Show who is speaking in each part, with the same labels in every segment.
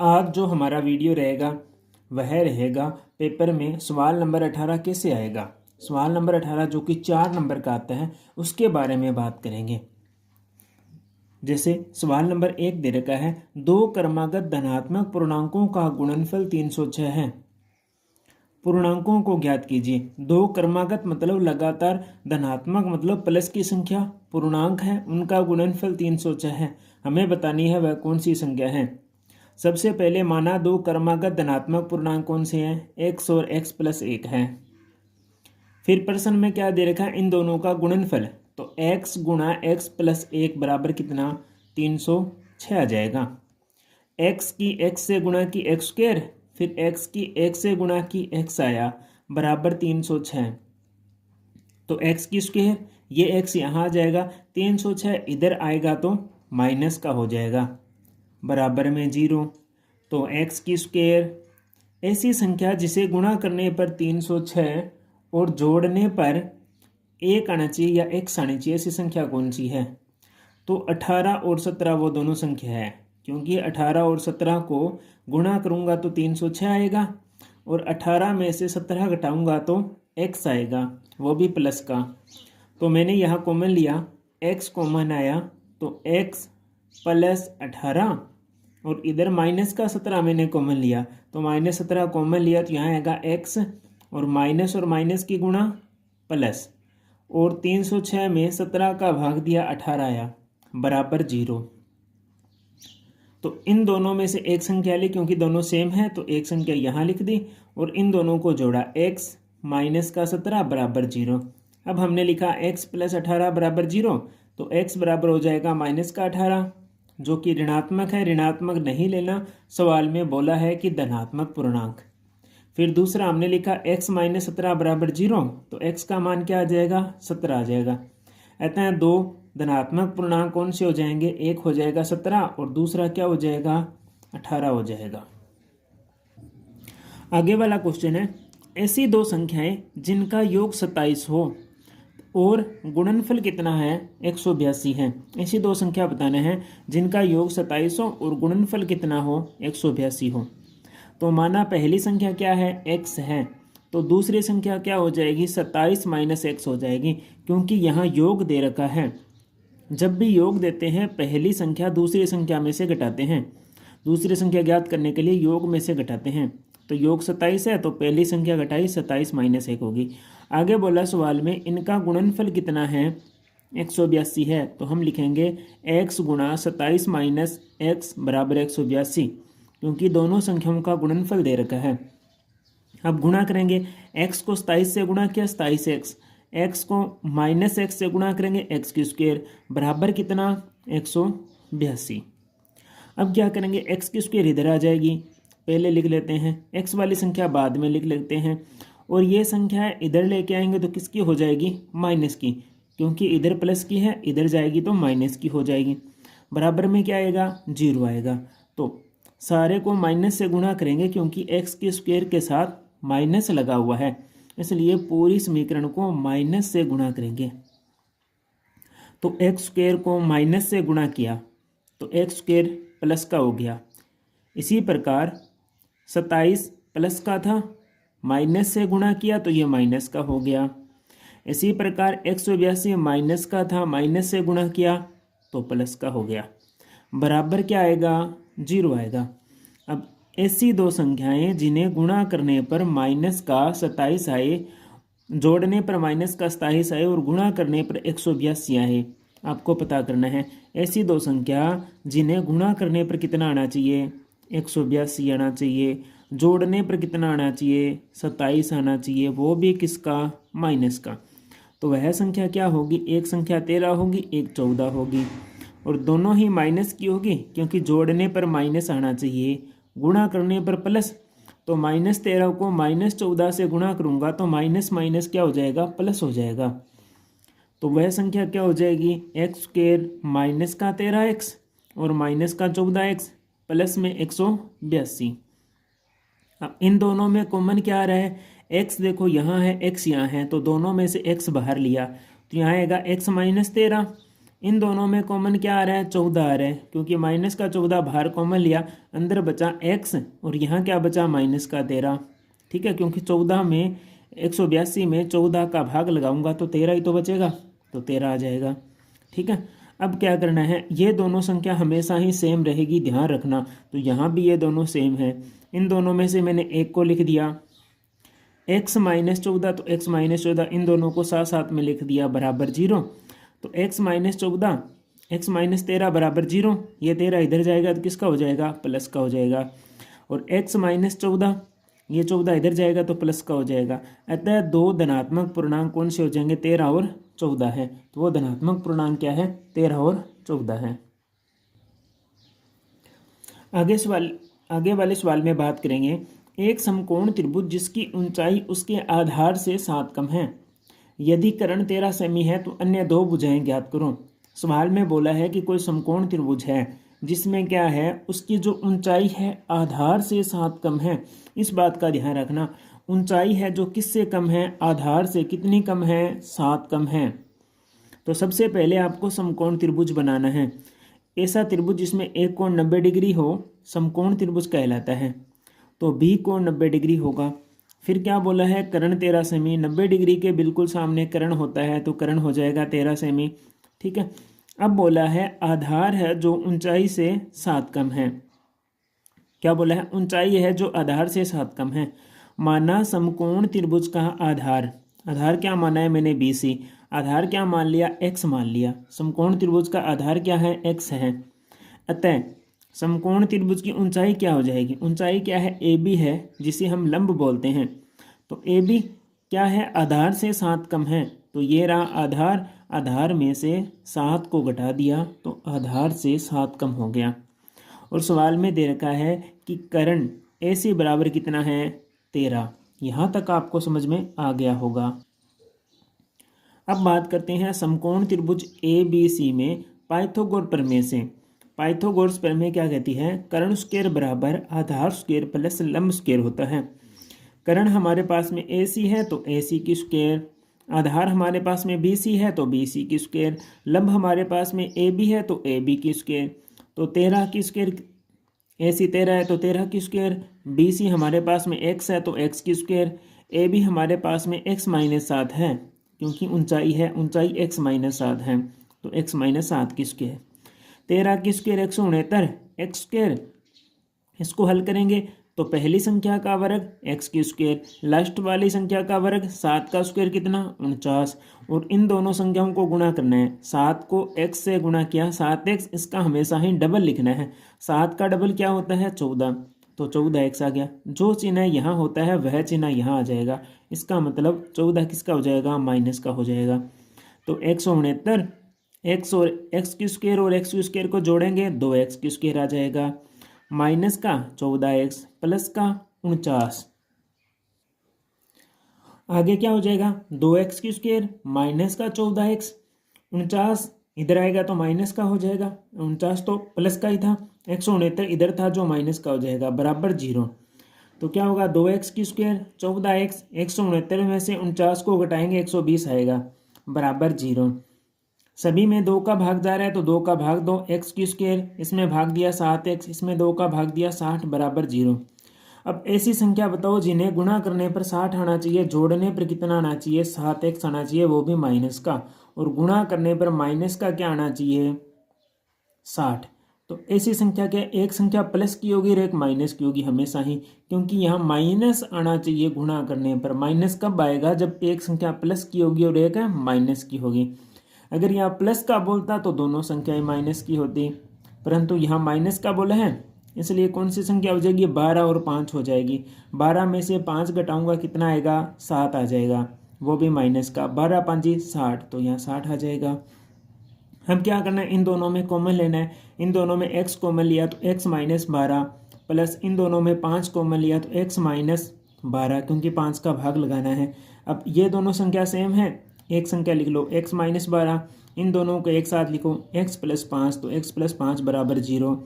Speaker 1: आज जो हमारा वीडियो रहेगा वह रहेगा पेपर में सवाल नंबर 18 कैसे आएगा। सवाल नंबर 18 जो कि 4 नंबर का आता है उसके बारे में बात करेंगे। जैसे सवाल नंबर 1 दे रखा है, दो क्रमागत धनात्मक पूर्णांकों का गुणनफल 306 है। पूर्णांकों को ज्ञात कीजिए। दो क्रमागत मतलब लगातार, धनात्मक मतलब प्लस की संख्या, पूर्णांक है उनका गुणनफल 306 है। हमें बतानी है वह कौन सी संख्या है। सबसे पहले माना दो क्रमागत धनात्मक पूर्णांक कौन से हैं, x और x प्लस 1 है। फिर प्रश्न में क्या दे रखा है, इन दोनों का गुणनफल, तो x गुणा x प्लस 1 बराबर कितना, 306 आ जाएगा। x की x से गुणा की x स्क्वायर, फिर x की x से गुणा की x आया बराबर 306। तो x की स्क्वायर, ये x यहाँ आ जाएगा, 306 इधर आएगा तो माइनस का हो जाएगा बराबर में 0। तो x की स्क्वायर ऐसी संख्या जिसे गुणा करने पर 306 और जोड़ने पर 1 आना चाहिए या x आनी चाहिए, ऐसी संख्या कौन सी है। तो 18 और 17 वो दोनों संख्या है, क्योंकि 18 और 17 को गुणा करूंगा तो 306 आएगा और 18 में से 17 घटाऊंगा तो x आएगा, वो भी प्लस का। तो मैंने यहाँ कॉमन लिया, x कॉमन आया तो x प्लस 18 और इधर माइनस का 17 मैंने कॉमन लिया, तो माइनस 17 कॉमन लिया तो यहाँ आएगा x और माइनस की गुणा प्लस, और 306 में 17 का भाग दिया 18 आया बराबर 0। तो इन दोनों में से एक संख्या ली, क्योंकि दोनों सेम है तो एक संख्या यहाँ लिख दी और इन दोनों को जोड़ा, x माइनस का 17 बराबर 0। अब हमने लिखा x प्लस 18 बराबर 0, तो x बराबर हो जाएगा माइनस का 18 जो कि ऋणात्मक है। ऋणात्मक नहीं लेना, सवाल में बोला है कि धनात्मक पूर्णांक। फिर दूसरा हमने लिखा x माइनस 17 बराबर 0, तो x का मान क्या आ जाएगा, 17 आ जाएगा। कहते हैं दो धनात्मक पूर्णांक कौन से हो जाएंगे, एक हो जाएगा 17 और दूसरा क्या हो जाएगा, 18 हो जाएगा। आगे वाला क्वेश्चन है, ऐसी दो संख्याएं जिनका योग 27 हो और गुणनफल कितना है, 182 है। ऐसी दो संख्या बताने हैं जिनका योग 27 हो और गुणनफल कितना हो, 182 हो। तो माना पहली संख्या क्या है, x है, तो दूसरी संख्या क्या हो जाएगी, 27 माइनस x हो जाएगी, क्योंकि यहाँ योग दे रखा है। जब भी योग देते हैं पहली संख्या दूसरी संख्या में से घटाते हैं, दूसरी संख्या ज्ञात करने के लिए योग में से घटाते हैं। तो योग 27 है तो पहली संख्या घटाई, 27 माइनस 1 होगी। आगे बोला सवाल में इनका गुणनफल कितना है, 182 है, तो हम लिखेंगे x गुणा 27 माइनस x बराबर 182, क्योंकि दोनों संख्याओं का गुणनफल दे रखा है। अब गुणा करेंगे, x को 27 से गुणा किया 27x, x को माइनस x से गुणा करेंगे x की स्क्वायर बराबर कितना, 182। अब क्या करेंगे, x की स्क्वायर इधर आ जाएगी, पहले लिख लेते हैं, x वाली संख्या बाद में लिख लेते हैं, और ये संख्या इधर लेके आएंगे तो किसकी हो जाएगी, माइनस की, क्योंकि इधर प्लस की है, इधर जाएगी तो माइनस की हो जाएगी। बराबर में क्या आएगा, 0 आएगा। तो सारे को माइनस से गुणा करेंगे, क्योंकि x के स्क्वायर के साथ माइनस लगा हुआ है, इसलिए पूरी समीकरण को माइनस से गुणा करेंगे। तो एक्स स्क्वायर को माइनस से गुणा किया तो एक्स स्क्वायर प्लस का हो गया। इसी प्रकार 27 प्लस का था, माइनस से गुणा किया तो ये माइनस का हो गया। इसी प्रकार 182 माइनस का था, माइनस से गुणा किया तो प्लस का हो गया। बराबर क्या आएगा, 0 आएगा। अब ऐसी दो संख्याएं जिन्हें गुणा करने पर माइनस का 27 आए, जोड़ने पर माइनस का 27 आए और गुणा करने पर 182 आए, आपको पता करना है। ऐसी दो संख्या जिन्हें गुणा करने पर कितना आना चाहिए, 182 आना चाहिए, जोड़ने पर कितना आना चाहिए, 27 आना चाहिए, वो भी किसका, माइनस का। तो वह संख्या क्या होगी, एक संख्या 13 होगी, एक 14 होगी, और दोनों ही माइनस की होगी, क्योंकि जोड़ने पर माइनस आना चाहिए, गुणा करने पर प्लस। तो -13 को -14 से गुणा करूंगा तो माइनस माइनस क्या हो जाएगा, प्लस हो जाएगा। तो वह संख्या क्या हो जाएगी, एक्स स्क्वायर माइनस का 13x और माइनस का 14x प्लस में 182। अब इन दोनों में कॉमन क्या आ रहा है, x देखो यहाँ है, x यहाँ है, तो दोनों में से x बाहर लिया तो यहाँ आएगा x माइनस 13, इन दोनों में कॉमन क्या आ रहा है, 14 आ रहा है, क्योंकि माइनस का 14 बाहर कॉमन लिया, अंदर बचा x और यहाँ क्या बचा माइनस का 13। ठीक है, क्योंकि 14 में 182 में 14 का भाग लगाऊंगा तो 13 ही तो बचेगा, तो 13 आ जाएगा। ठीक है, अब क्या करना है, ये दोनों संख्या हमेशा ही सेम रहेगी, ध्यान रखना। तो यहाँ भी ये दोनों सेम है, इन दोनों में से मैंने एक को लिख दिया x माइनस 14, तो x माइनस 14 इन दोनों को साथ साथ में लिख दिया बराबर 0। तो x माइनस 14 x माइनस 13 बराबर 0, ये 13 इधर जाएगा तो किसका हो जाएगा, प्लस का हो जाएगा। और x माइनस 14 ये 14 इधर जाएगा तो प्लस का हो जाएगा। अतः दो धनात्मक पूर्णांक कौन से हो जाएंगे, 13 और 14 है। तो वो धनात्मक पूर्णांक क्या है, 13 और 14 है। आगे वाले सवाल में बात करेंगे, एक समकोण त्रिभुज जिसकी ऊंचाई उसके आधार से 7 कम है, यदि कर्ण 13 सेमी है तो अन्य दो भुजाएं ज्ञात करो। सवाल में बोला है कि कोई समकोण त्रिभुज है जिसमें क्या है, उसकी जो ऊंचाई है आधार से 7 कम है। इस बात का ध्यान रखना, ऊंचाई है जो किससे कम है, आधार से कितनी कम है, 7 कम है। तो सबसे पहले आपको समकोण त्रिभुज बनाना है। ऐसा त्रिभुज जिसमें एक कोण 90 डिग्री हो समकोण त्रिभुज कहलाता है। तो बी कोण 90 डिग्री होगा। फिर क्या बोला है, कर्ण 13 सेमी, 90 डिग्री के बिल्कुल सामने कर्ण होता है तो कर्ण हो जाएगा 13 सेमी। ठीक है, अब बोला है आधार है जो ऊंचाई से 7 कम है। क्या बोला है, ऊंचाई है जो आधार से 7 कम है। माना समकोण त्रिभुज का आधार क्या माना है मैंने, BC। आधार क्या मान लिया, x मान लिया। समकोण त्रिभुज का आधार क्या है, x है। अतः समकोण त्रिभुज की ऊंचाई क्या हो जाएगी, ऊंचाई क्या है, AB है, जिसे हम लंब बोलते हैं। तो AB क्या है, आधार से 7 कम है। तो ये रहा आधार में से 7 को घटा दिया तो आधार से 7 कम हो गया। और सवाल में दे रखा है कि कर्ण AC बराबर कितना है, 13। यहाँ तक आपको समझ में आ गया होगा। अब बात करते हैं समकोण त्रिभुज ABC में पाइथागोरस प्रमेय से। पाइथागोरस प्रमेय क्या कहती है, कर्ण स्क्वायर बराबर आधार स्क्वायर प्लस लंब स्क्वायर होता है। कर्ण हमारे पास में AC है तो AC की स्क्वायर, आधार हमारे पास में BC है तो BC की स्क्वायर, लंब हमारे पास में AB है तो AB की स्क्वायर। तो 13 की स्क्वायर, AC 13 है तो 13 की स्क्वायर, BC हमारे पास में x है तो x की स्क्वायर, AB हमारे पास में x माइनस 7 है, क्योंकि ऊंचाई है, ऊंचाई x माइनस 7 है तो x माइनस 7 की स्क्वायर। 13 की स्क्वायर 169 x स्क्वायर, इसको हल करेंगे तो पहली संख्या का वर्ग x की स्क्वायर, लास्ट वाली संख्या का वर्ग 7 का स्क्वायर कितना, 49। और इन दोनों संख्याओं को गुणा करना है, 7 को x से गुणा किया 7x, इसका हमेशा ही डबल लिखना है। 7 का डबल क्या होता है, 14, तो 14x आ गया। जो चिन्ह यहाँ होता है वह चिन्ह यहाँ आ जाएगा। इसका मतलब 14 किसका हो जाएगा, माइनस का हो जाएगा। तो 169 x और x की स्क्वायर और x की स्क्वायर को जोड़ेंगे 2x की स्क्वायर आ जाएगा, माइनस का 14x प्लस का 49। आगे क्या हो जाएगा, 2x की स्क्वायर माइनस का 14x, 49 इधर आएगा तो माइनस का हो जाएगा, 49 तो प्लस का ही था, 169 इधर था जो माइनस का हो जाएगा, बराबर 0। तो क्या होगा, 2x की स्क्वायर 14x, 169 में से 49 को घटाएंगे 120 आएगा, बराबर 0। सभी में 2 का भाग जा रहा है तो 2 का भाग 2, x की स्क्वायर, इसमें भाग दिया 7x, इसमें 2 का भाग दिया 60, बराबर 0। अब ऐसी संख्या बताओ जिन्हें गुणा करने पर 60 आना चाहिए, जोड़ने पर कितना आना चाहिए, 7x आना चाहिए, वो भी माइनस का, और गुणा करने पर माइनस का क्या आना चाहिए, 60। तो ऐसी संख्या क्या, एक संख्या प्लस की होगी और एक माइनस की होगी हमेशा ही, क्योंकि यहाँ माइनस आना चाहिए गुणा करने पर। माइनस कब आएगा, जब एक संख्या प्लस की होगी और एक माइनस की होगी। अगर यहाँ प्लस का बोलता तो दोनों संख्याएं माइनस की होती, परंतु यहाँ माइनस का बोला है, इसलिए कौन सी संख्या हो जाएगी, 12 और 5 हो जाएगी। 12 में से 5 घटाऊंगा कितना आएगा, 7 आ जाएगा, वो भी माइनस का, 12 5 60, तो यहाँ 60 आ जाएगा। हम क्या करना है, इन दोनों में कॉमन लेना है। इन दोनों में x कॉमन लिया तो x माइनस 12, प्लस इन दोनों में 5 कॉमन लिया तो x माइनस 12, क्योंकि 5 का भाग लगाना है। अब ये दोनों संख्या सेम है, एक संख्या लिख लो x माइनस 12, इन दोनों को एक साथ लिखो x प्लस 5, तो x प्लस 5 बराबर 0।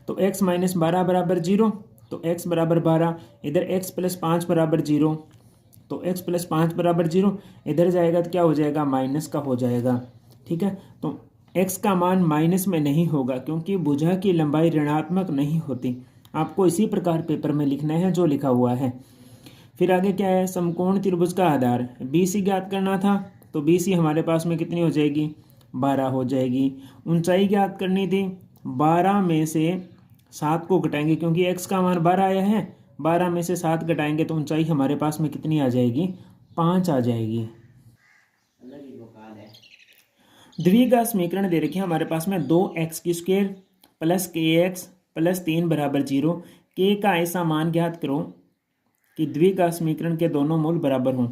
Speaker 1: तो x माइनस 12 बराबर 0, तो x बराबर 12, इधर x प्लस 5 बराबर 0, तो x प्लस 5 बराबर 0, इधर जाएगा तो क्या हो जाएगा, माइनस का हो जाएगा। ठीक है, तो x का मान माइनस में नहीं होगा क्योंकि भुजा की लंबाई ऋणात्मक नहीं होती। आपको इसी प्रकार पेपर में लिखना है जो लिखा हुआ है। फिर आगे क्या है, समकोण त्रिभुज का आधार BC ज्ञात करना था, तो BC हमारे पास में कितनी हो जाएगी, 12 हो जाएगी। ऊंचाई ज्ञात करनी थी, 12 में से 7 को घटाएंगे क्योंकि x का मान 12 आया है, 12 में से 7 घटाएंगे तो ऊंचाई हमारे पास में कितनी आ जाएगी, 5 आ जाएगी। द्विघात समीकरण दे रखे हैं हमारे पास में 2x² प्लस kx प्लस 3 बराबर 0। k का ऐसा मान ज्ञात करो कि द्विघात समीकरण के दोनों मूल बराबर हों।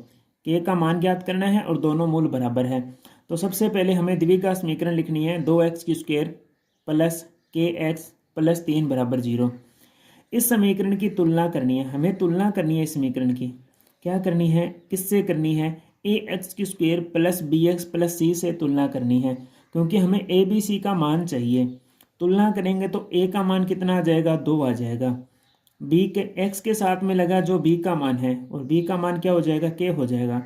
Speaker 1: k का मान ज्ञात करना है और दोनों मूल बराबर है। तो सबसे पहले हमें द्विघात समीकरण लिखनी है 2x² प्लस kx प्लस 3 बराबर 0। इस समीकरण की तुलना करनी है, हमें तुलना करनी है इस समीकरण की। क्या करनी है, किससे करनी है, ax² plus bx plus c से तुलना करनी है क्योंकि हमें a b c का मान चाहिए। तुलना करेंगे तो a का मान कितना आ जाएगा, 2 आ जाएगा। b के x के साथ में लगा जो b का मान है और b का मान क्या हो जाएगा, k हो जाएगा।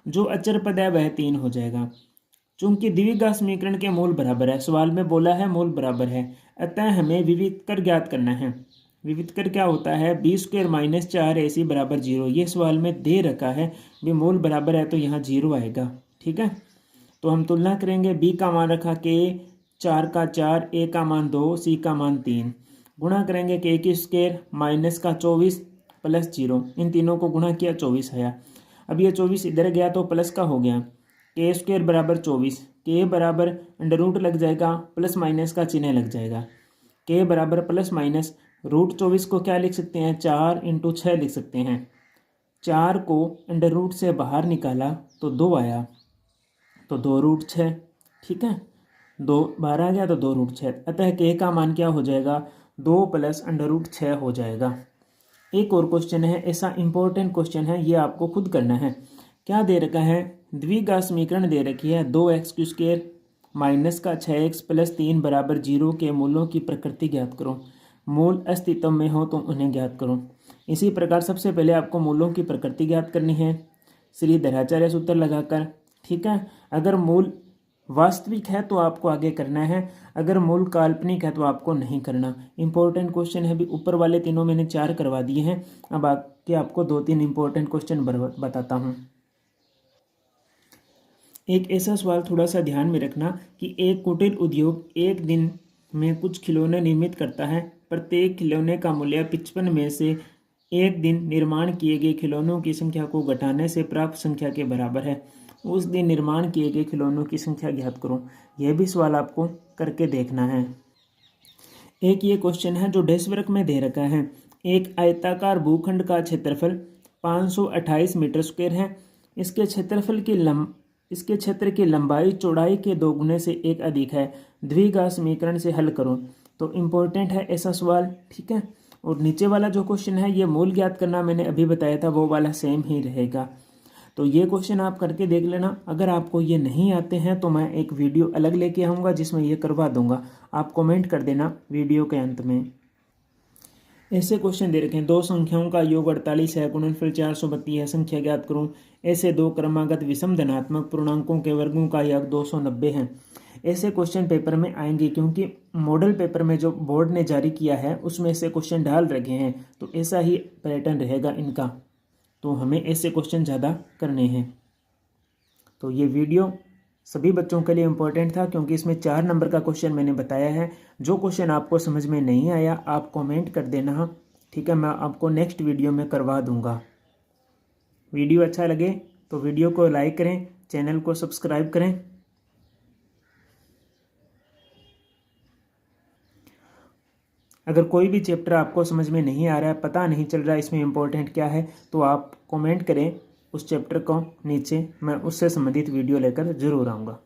Speaker 1: जो अचर पद है वह 3 हो जाएगा। चूंकि द्विघात समीकरण के मूल बराबर है, सवाल में बोला है मूल बराबर है, अतः हमें विविधकर ज्ञात करना है। विविधकर क्या होता है, b² माइनस 4ac बराबर 0। ये सवाल में दे रखा है, भी मूल बराबर है तो यहाँ 0 आएगा। ठीक है, तो हम तुलना करेंगे। b का मान रखा k, 4 का 4, a का मान 2, c का मान 3। गुणा करेंगे k² माइनस का 24 प्लस 0, इन तीनों को गुणा किया 24 आया। अब ये 24 इधर गया तो प्लस का हो गया, k² बराबर 24, k बराबर अंडर रूट लग जाएगा, प्लस माइनस का चिन्ह लग जाएगा। k बराबर प्लस माइनस रूट 24 को क्या लिख सकते हैं, 4 × 6 लिख सकते हैं। 4 को अंडर रूट से बाहर निकाला तो 2 आया, तो 2√6। ठीक है, 2 बाहर आ गया तो 2√6, अतः k का मान क्या हो जाएगा, 2 प्लस अंडर रूट 6 हो जाएगा। एक और क्वेश्चन है, ऐसा इंपॉर्टेंट क्वेश्चन है, ये आपको खुद करना है। क्या दे रखा है, द्विघात समीकरण दे रखी है 2x² माइनस का 6x प्लस 3 बराबर 0 के मूलों की प्रकृति ज्ञात करो। मूल अस्तित्व में हो तो उन्हें ज्ञात करो। इसी प्रकार सबसे पहले आपको मूलों की प्रकृति ज्ञात करनी है श्रीधराचार्य सूत्र लगाकर। ठीक है, अगर मूल वास्तविक है तो आपको आगे करना है, अगर मूल काल्पनिक है तो आपको नहीं करना। इंपॉर्टेंट क्वेश्चन है, भी ऊपर वाले तीनों मैंने 4 करवा दिए हैं, अब आगे आपको 2-3 इंपॉर्टेंट क्वेश्चन बताता हूँ। एक ऐसा सवाल थोड़ा सा ध्यान में रखना कि एक कुटीर उद्योग एक दिन में कुछ खिलौने निर्मित करता है। प्रत्येक खिलौने का मूल्य 55 में से एक दिन निर्माण किए गए खिलौनों की संख्या को घटाने से प्राप्त संख्या के बराबर है। उस दिन निर्माण किए गए खिलौनों की संख्या ज्ञात करो। यह भी सवाल आपको करके देखना है। एक ये क्वेश्चन है जो डैश वर्क में दे रखा है। एक आयताकार भूखंड का क्षेत्रफल 528 मीटर स्क्वायर है। इसके क्षेत्र की लंबाई चौड़ाई के 2 गुने से 1 अधिक है। द्विघात समीकरण से हल करो। तो इम्पोर्टेंट है ऐसा सवाल। ठीक है, और नीचे वाला जो क्वेश्चन है ये मूल ज्ञात करना मैंने अभी बताया था, वो वाला सेम ही रहेगा। तो ये क्वेश्चन आप करके देख लेना। अगर आपको ये नहीं आते हैं तो मैं एक वीडियो अलग लेके आऊँगा जिसमें ये करवा दूंगा। आप कमेंट कर देना वीडियो के अंत में। ऐसे क्वेश्चन दे रखे हैं, 2 संख्याओं का योग 48 है, गुणनफल 432 है, संख्या ज्ञात करूं। ऐसे 2 क्रमागत विषम धनात्मक पूर्णांकों के वर्गों का योग 290 है। ऐसे क्वेश्चन पेपर में आएंगे क्योंकि मॉडल पेपर में जो बोर्ड ने जारी किया है उसमें ऐसे क्वेश्चन डाल रखे हैं, तो ऐसा ही पैटर्न रहेगा इनका। तो हमें ऐसे क्वेश्चन ज़्यादा करने हैं। तो ये वीडियो सभी बच्चों के लिए इम्पोर्टेंट था क्योंकि इसमें 4 नंबर का क्वेश्चन मैंने बताया है। जो क्वेश्चन आपको समझ में नहीं आया आप कमेंट कर देना। ठीक है, मैं आपको नेक्स्ट वीडियो में करवा दूंगा। वीडियो अच्छा लगे तो वीडियो को लाइक करें, चैनल को सब्सक्राइब करें। अगर कोई भी चैप्टर आपको समझ में नहीं आ रहा है, पता नहीं चल रहा है इसमें इम्पोर्टेंट क्या है, तो आप कमेंट करें उस चैप्टर को नीचे, मैं उससे संबंधित वीडियो लेकर ज़रूर आऊँगा।